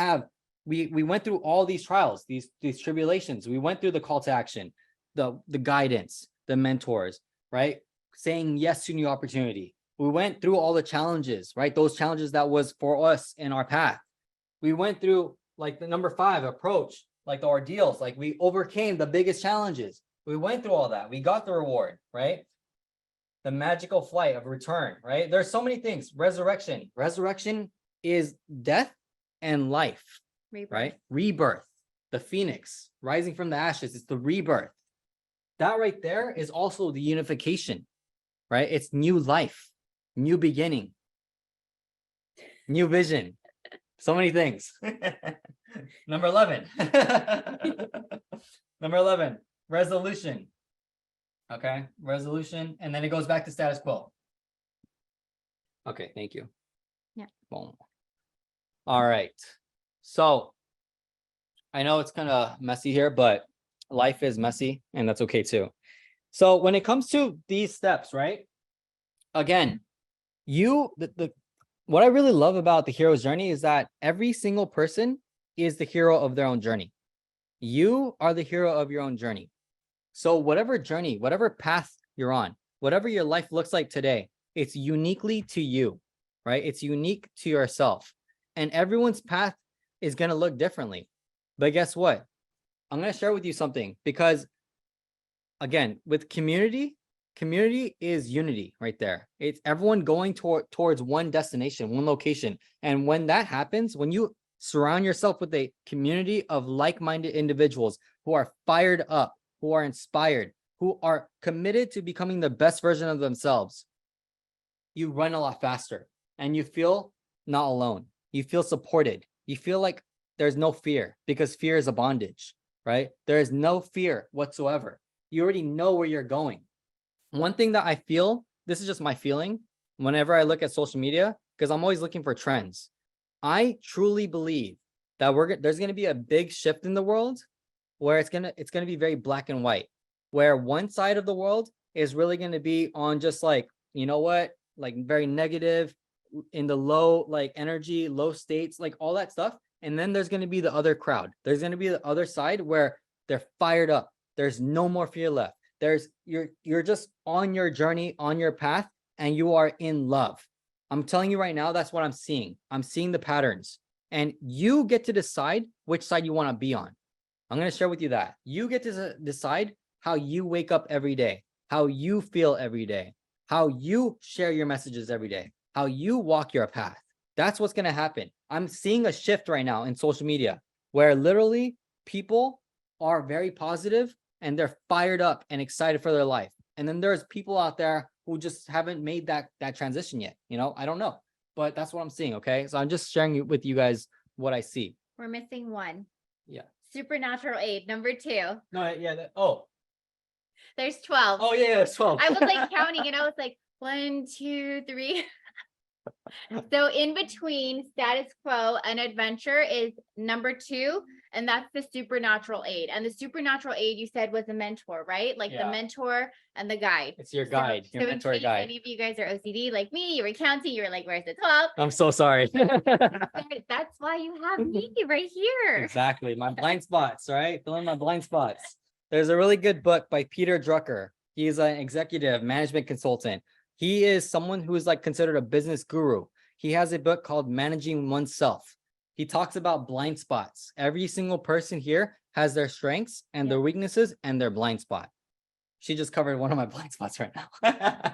went through all these trials, these tribulations, we went through the call to action, the guidance, the mentors, right? Saying yes to new opportunity. We went through all the challenges, right? Those challenges that was for us in our path. We went through like the number 5 approach, like the ordeals, like we overcame the biggest challenges. We went through all that. We got the reward, right? the magical flight of return, right? There's so many things. Resurrection. Resurrection is death and life, Rebirth. right? Rebirth. The phoenix rising from the ashes. It's the rebirth. That right there is also the unification, right? It's new life, new beginning, new vision. So many things. Number 11. Number 11, resolution. Okay, resolution. And then it goes back to status quo. Okay, thank you. Yeah. Boom. All right. So I know it's kind of messy here, but life is messy and that's okay too. So when it comes to these steps, right? Again, what I really love about the hero's journey is that every single person is the hero of their own journey. You are the hero of your own journey. So whatever journey, whatever path you're on, whatever your life looks like today, it's uniquely to you, right? It's unique to yourself. And everyone's path is going to look differently. But guess what? I'm going to share with you something because, again, with community is unity right there. It's everyone going towards one destination, one location. And when that happens, when you surround yourself with a community of like-minded individuals who are fired up, who are inspired, who are committed to becoming the best version of themselves, you run a lot faster and you feel not alone. You feel supported. You feel like there's no fear because fear is a bondage, right? There is no fear whatsoever. You already know where you're going. One thing that I feel, this is just my feeling, whenever I look at social media, because I'm always looking for trends. I truly believe that there's going to be a big shift in the world where it's going to be very black and white, where one side of the world is really going to be on just like, you know what, like very negative, in the low like energy, low states, like all that stuff. And then there's going to be the other crowd. There's going to be the other side where they're fired up. There's no more fear left. You're just on your journey, on your path, and you are in love. I'm telling you right now, that's what I'm seeing. I'm seeing the patterns, and you get to decide which side you want to be on. I'm going to share with you that you get to decide how you wake up every day, how you feel every day, how you share your messages every day, how you walk your path. That's what's going to happen. I'm seeing a shift right now in social media where literally people are very positive and they're fired up and excited for their life. And then there's people out there who just haven't made that transition yet. You know, I don't know, but that's what I'm seeing. Okay. So I'm just sharing with you guys what I see. We're missing one. Yeah. Supernatural aid, number 2. No, yeah. There's 12. Oh, yeah, it's 12. I was like counting and I was like 1, 2, 3. So in between status quo and adventure is number 2, and that's the supernatural aid. And the supernatural aid you said was a mentor, right? Like the mentor and the guide. It's your guide, your mentor in case guide. any of you guys are OCD like me, you were counting, you were like, where's the 12? I'm so sorry. That's why you have me right here. Exactly. My blind spots, right? Fill in my blind spots. There's a really good book by Peter Drucker. He's an executive management consultant. He is someone who is like considered a business guru. He has a book called Managing Oneself. He talks about blind spots. Every single person here has their strengths and their weaknesses and their blind spot. She just covered one of my blind spots right now.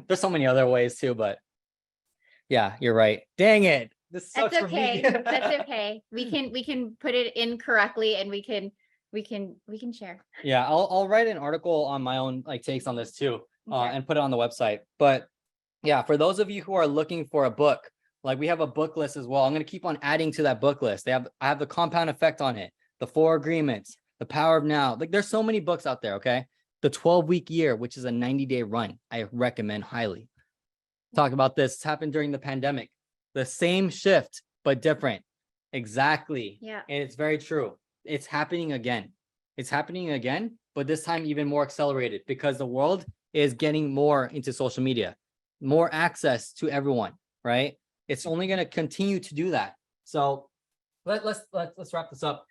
There's so many other ways too, but yeah, you're right. Dang it. This sucks That's for me. okay. That's okay. We can put it in correctly and we can share. Yeah, I'll write an article on my own like takes on this too, Okay. and put it on the website. But yeah, for those of you who are looking for a book, like we have a book list as well. I'm going to keep on adding to that book list. I have the compound effect on it, the 4 agreements, the power of now. Like there's so many books out there. Okay. The 12-week year, which is a 90-day run. I recommend highly. Talk about this. It's happened during the pandemic. The same shift, but different. Exactly. Yeah. And it's very true. It's happening again. It's happening again, but this time even more accelerated because the world is getting more into social media, more access to everyone, right? It's only going to continue to do that. So let's wrap this up.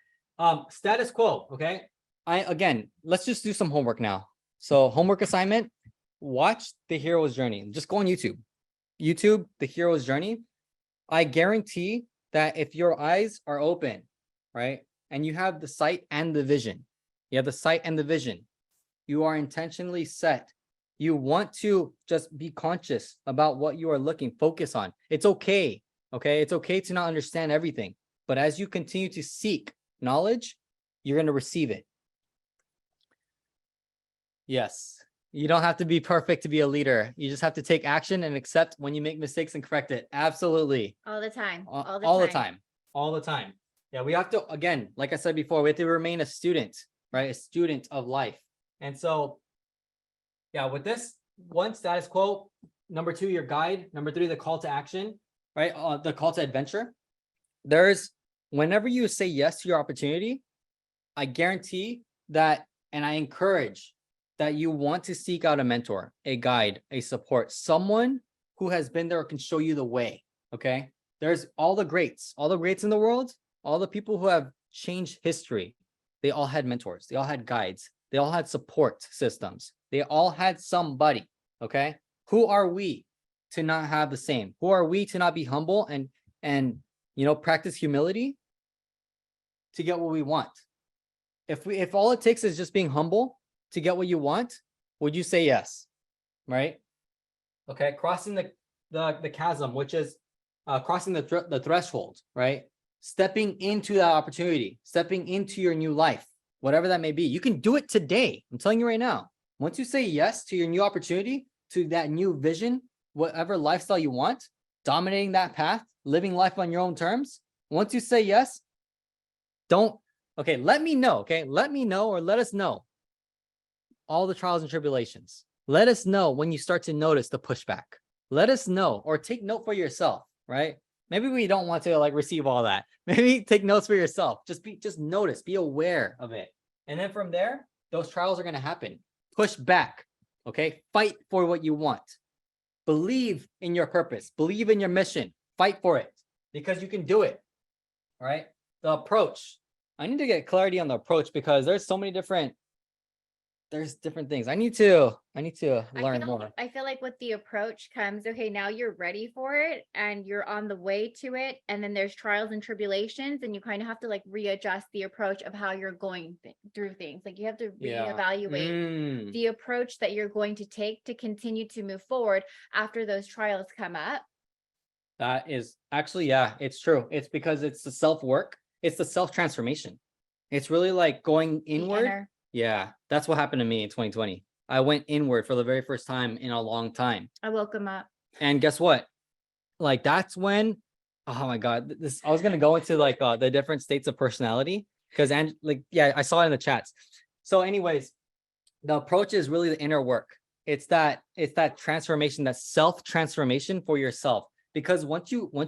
Status quo. Okay. Let's just do some homework now. So homework assignment, watch the hero's journey. Just go on YouTube, the hero's journey. I guarantee that if your eyes are open, right, and you have the sight and the vision, you are intentionally set, You want to just be conscious about what you are looking, focus on. It's okay. Okay. It's okay to not understand everything. But as you continue to seek knowledge, you're going to receive it. Yes. You don't have to be perfect to be a leader. You just have to take action and accept when you make mistakes and correct it. Absolutely. All the time. All the All the time. time. All the time. Yeah, we have to, again, like I said before, we have to remain a student, right? A student of life. And so, yeah, with this, one, status quo. Number two, your guide. Number three, the call to action, right? The call to adventure. Whenever you say yes to your opportunity, I guarantee that, and I encourage that you want to seek out a mentor, a guide, a support, someone who has been there or can show you the way. Okay. There's all the greats in the world, all the people who have changed history. They all had mentors. They all had guides. They all had support systems. They all had somebody. Okay. Who are we to not have the same? Who are we to not be humble and practice humility to get what we want? If all it takes is just being humble to get what you want, would you say yes? Right? Okay, crossing the chasm, which is crossing the threshold, right? Stepping into that opportunity, stepping into your new life, whatever that may be. You can do it today. I'm telling you right now. Once you say yes to your new opportunity, to that new vision, whatever lifestyle you want, dominating that path, living life on your own terms, once you say yes, let me know, okay? Let me know or let us know all the trials and tribulations. Let us know when you start to notice the pushback. Let us know or take note for yourself, right? Maybe we don't want to receive all that. Maybe take notes for yourself. Just notice, be aware of it. And then from there, those trials are going to happen. Push back, okay? Fight for what you want. Believe in your purpose. Believe in your mission. Fight for it because you can do it, all right? The approach. I need to get clarity on the approach because there's so many different things. I need to learn more. I feel like with the approach comes, okay, now you're ready for it and you're on the way to it. And then there's trials and tribulations and you kind of have to readjust the approach of how you're going through things. Like you have to reevaluate the approach that you're going to take to continue to move forward after those trials come up. That is actually, yeah, it's true. It's because it's the self-work. It's the self-transformation. It's really like going inward. Yeah, that's what happened to me in 2020. I went inward for the very first time in a long time. I woke him up. And guess what? That's when, oh my God, I was going to go into the different states of personality because I saw it in the chats. So anyways, the approach is really the inner work. It's that transformation, that self-transformation for yourself. Because once you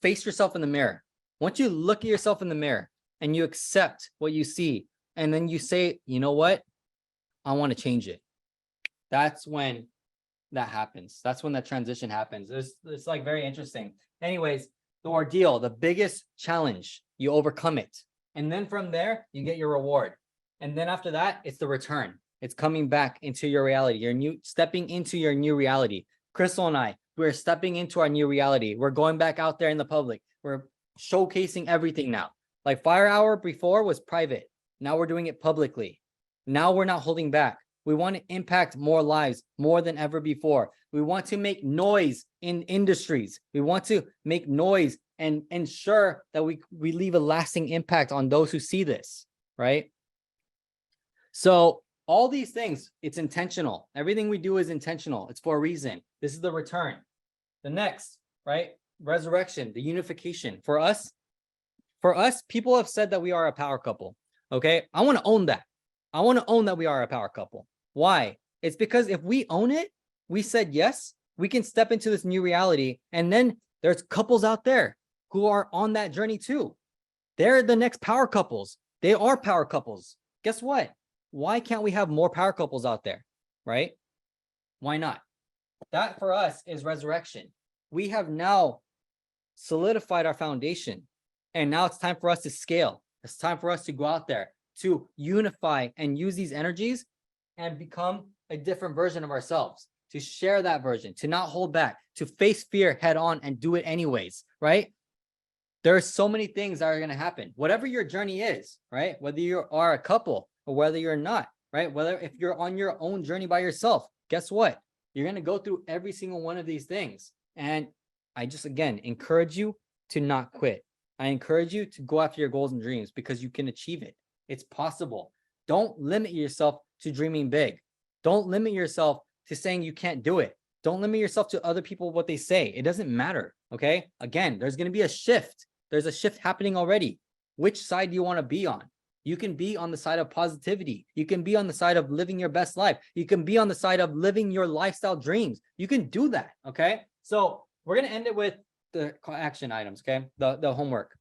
face yourself in the mirror, once you look at yourself in the mirror and you accept what you see, and then you say, you know what? I want to change it. That's when that happens. That's when that transition happens. It's very interesting. Anyways, the ordeal, the biggest challenge, you overcome it. And then from there, you get your reward. And then after that, it's the return. It's coming back into your reality. Stepping into your new reality. Crystal and I, we're stepping into our new reality. We're going back out there in the public. We're showcasing everything now. Like Fire Hour before was private. Now we're doing it publicly. Now we're not holding back. We want to impact more lives more than ever before. We want to make noise in industries. We want to make noise and ensure that we leave a lasting impact on those who see this, right? So all these things, it's intentional. Everything we do is intentional. It's for a reason. This is the return. The next, right? Resurrection, the unification. For us, people have said that we are a power couple. Okay, I want to own that. I want to own that we are a power couple. Why? It's because if we own it, we said yes, we can step into this new reality. And then there's couples out there who are on that journey too. They're the next power couples. They are power couples. Guess what? Why can't we have more power couples out there? Right? Why not? That for us is resurrection. We have now solidified our foundation. And now it's time for us to scale. It's time for us to go out there, to unify and use these energies and become a different version of ourselves, to share that version, to not hold back, to face fear head on and do it anyways, right? There are so many things that are going to happen. Whatever your journey is, right? Whether you are a couple or whether you're not, right? Whether if you're on your own journey by yourself, guess what? You're going to go through every single one of these things. And I just, again, encourage you to not quit. I encourage you to go after your goals and dreams because you can achieve it. It's possible. Don't limit yourself to dreaming big. Don't limit yourself to saying you can't do it. Don't limit yourself to other people, what they say. It doesn't matter. Okay. Again, there's going to be a shift. There's a shift happening already. Which side do you want to be on? You can be on the side of positivity. You can be on the side of living your best life. You can be on the side of living your lifestyle dreams. You can do that. Okay. So we're going to end it with the action items. Okay. The homework.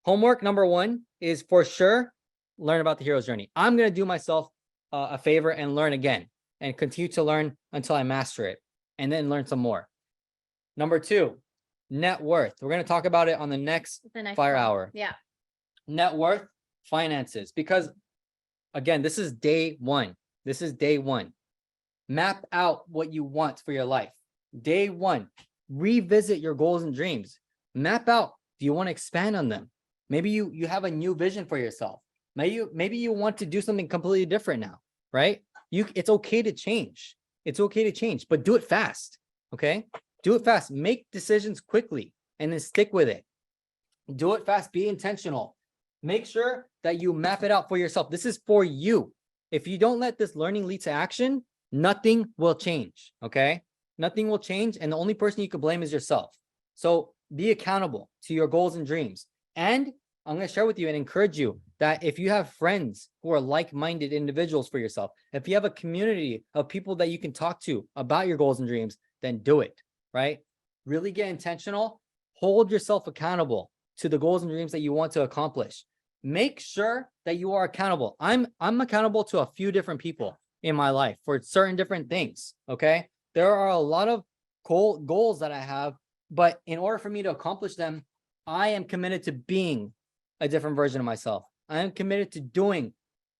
Homework number 1 is for sure, learn about the hero's journey. I'm going to do myself a favor and learn again and continue to learn until I master it and then learn some more. Number 2, net worth. We're going to talk about it on the next Fire one. Hour. Yeah. Net worth, finances, because again, this is day 1. This is day 1. Map out what you want for your life. Day 1, revisit your goals and dreams. Map out, do you want to expand on them? Maybe you have a new vision for yourself. Maybe you want to do something completely different now, right? It's okay to change. It's okay to change, but do it fast. Okay? Do it fast. Make decisions quickly and then stick with it. Do it fast. Be intentional. Make sure that you map it out for yourself. This is for you. If you don't let this learning lead to action, nothing will change. Okay? Nothing will change. And the only person you can blame is yourself. So be accountable to your goals and dreams. And I'm going to share with you and encourage you that if you have friends who are like-minded individuals for yourself, if you have a community of people that you can talk to about your goals and dreams, then do it, right? Really get intentional. Hold yourself accountable to the goals and dreams that you want to accomplish. Make sure that you are accountable. I'm accountable to a few different people in my life for certain different things, okay? There are a lot of goals that I have, but in order for me to accomplish them, I am committed to being a different version of myself. I am committed to doing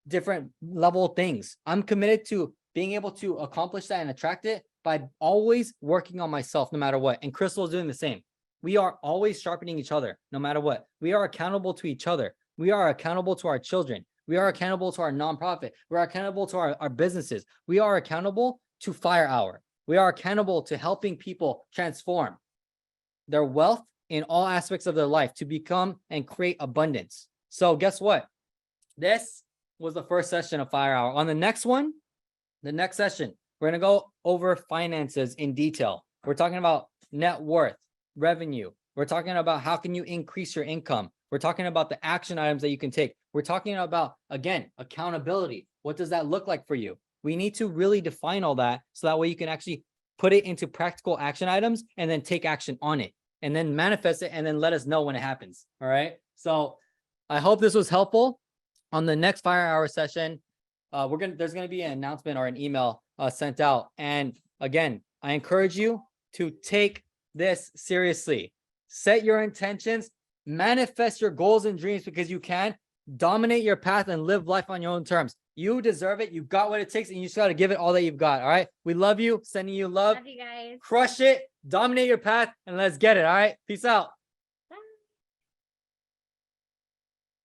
different level things. I'm committed to being able to accomplish that and attract it by always working on myself no matter what. And Crystal is doing the same. We are always sharpening each other no matter what. We are accountable to each other. We are accountable to our children. We are accountable to our nonprofit. We are accountable to our businesses. We are accountable to Fire Hour. We are accountable to helping people transform their wealth in all aspects of their life to become and create abundance. So guess what? This was the first session of Fire Hour. On the next session, we're going to go over finances in detail. We're talking about net worth, revenue. We're talking about how can you increase your income. We're talking about the action items that you can take. We're talking about, again, accountability. What does that look like for you? We need to really define all that so that way you can actually put it into practical action items and then take action on it and then manifest it and then let us know when it happens. All right. So I hope this was helpful. On the next Fire Hour session, there's going to be an announcement or an email sent out. And again, I encourage you to take this seriously. Set your intentions, manifest your goals and dreams because you can. Dominate your path and live life on your own terms. You deserve it. You've got what it takes and you just got to give it all that you've got. All right. We love you. Sending you love. Love you guys. Crush it. Dominate your path and let's get it. All right. Peace out.